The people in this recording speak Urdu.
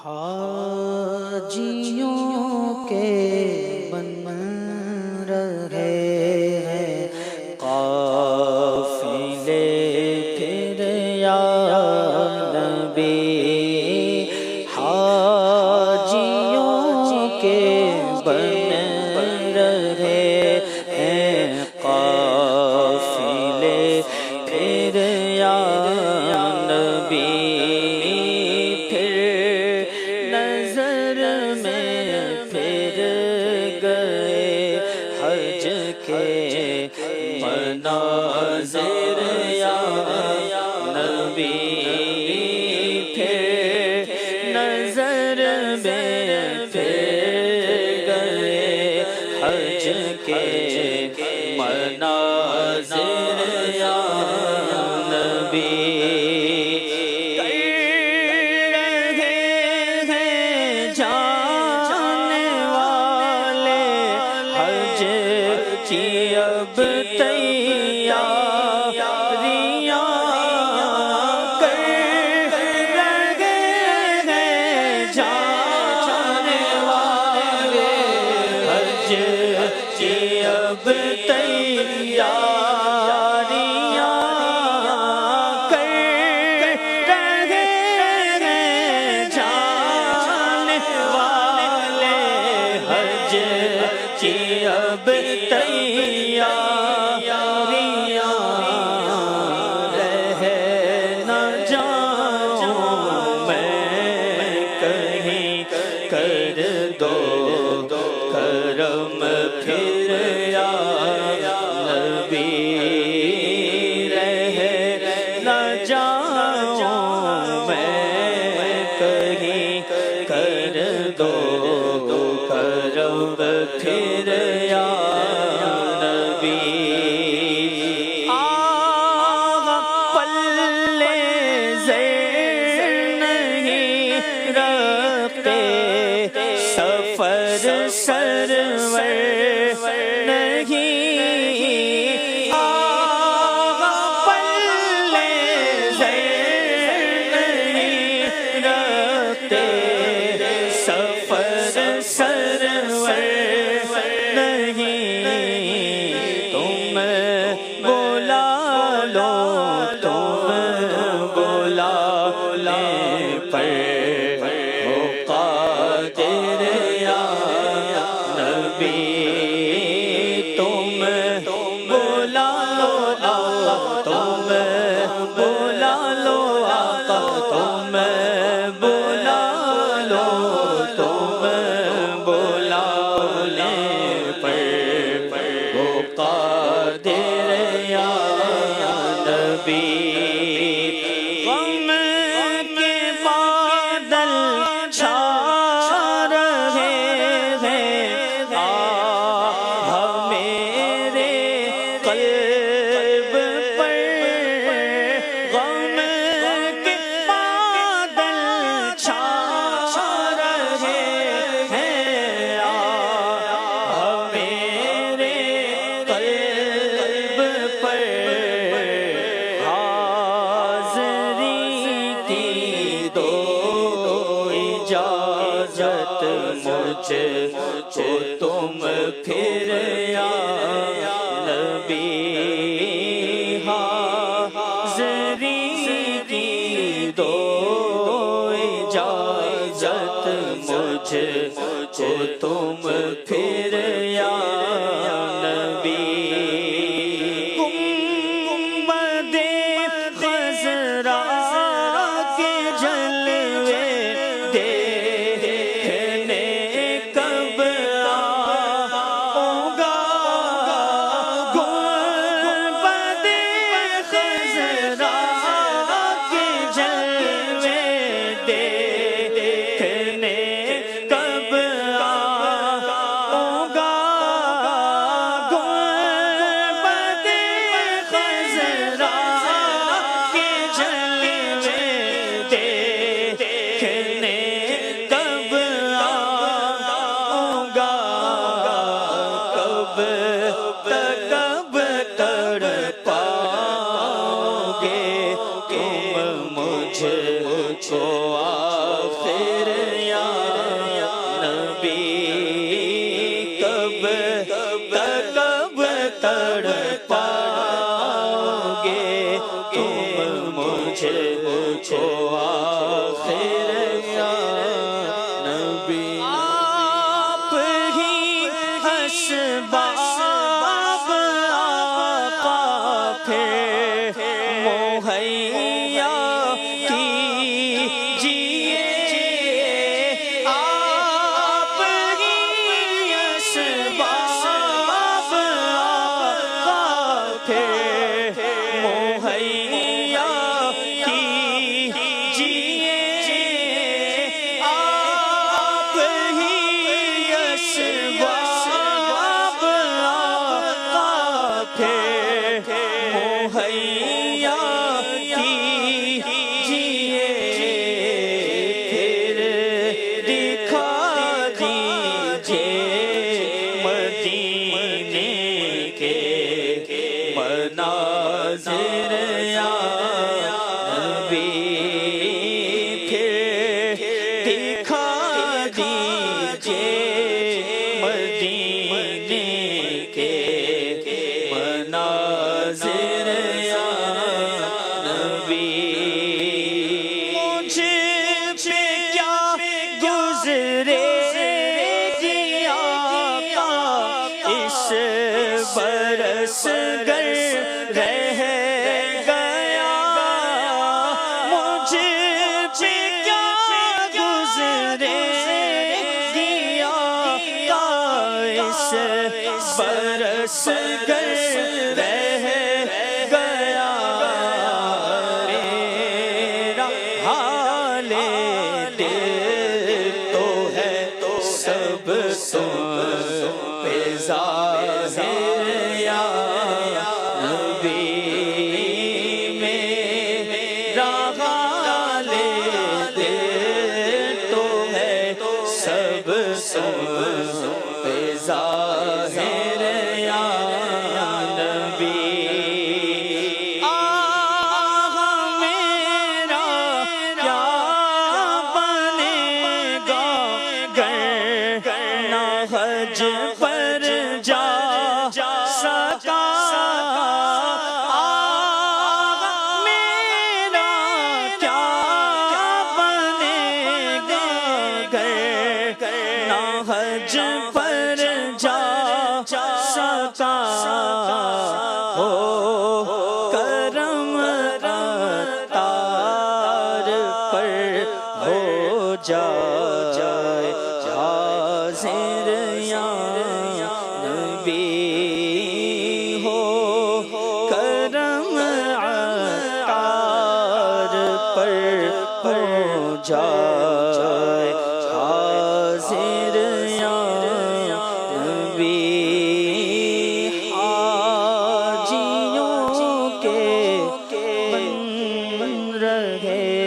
حاجیوں کے بن رہے ہیں قافلے پھر یا نبی، حاجیوں کے بن رہے ہیں قافلے پھر یا نبی، مناظر یا نبی پھر نظر میں پھر گئے حج کے مناظر یا نبی، کر رہے ہیں جانے والے حج کی اب تیاریاں کر رہے ہیں جانے والے حج کی اب تیاریاں کر رہے ہیں جانے والے حج کی اب تیاریاں رہ نہ جاؤں میں کہیں، کر دو کرم پھر یا نبی، رہ نہ جاؤں میں کہیں، کر دو کرم پھر یا سفر سرور نہیں، آغا پلے زیر نہیں رکھتے، سفر سرور نہیں، تم بلا لو، تم بلا لے پر غم کے بادل چھا رہے ہیں، میرے قلب پر غم کے بادل چھا رہے ہیں، میرے قلب پر اجازت مجھ کو تم پھر یا نبی، حاضری کی دو اجازت مجھ کو تم پھر یا نبی، گنبد خضرا کے جلوے دیکھنے کب آؤں گا، گنبد خضرا کے جلوے دیکھنے کب آؤں گا، گنبد خضرا کے جلوے دیکھنے کب آؤں گا، کب تک تڑپاؤ گے تم مجھ کو آخر دیجئے مدینے کے مناظر یا نبی مجھ پہ کیا گزرے گی آقا اس برس گر رہ گیا مجھ پہ کیا گزرے گی آقا اس برس گر رہ گیا میرا حال دل تو ہے سب پہ ظاہر یا نبی میرا حال دل تو ہے سب پہ ظاہر یا نبی آہ میرا کیا بنے گا گر نہ حج پر جا سکا آہ میرا کیا بنے گا گر نہ حج پر جا سکا ہو کرم عطار پر ہو جائے حاضر یا نبی ہو کرم عطار پر ہو جائے حاضر یا نبی حاجیوں کے بن رہے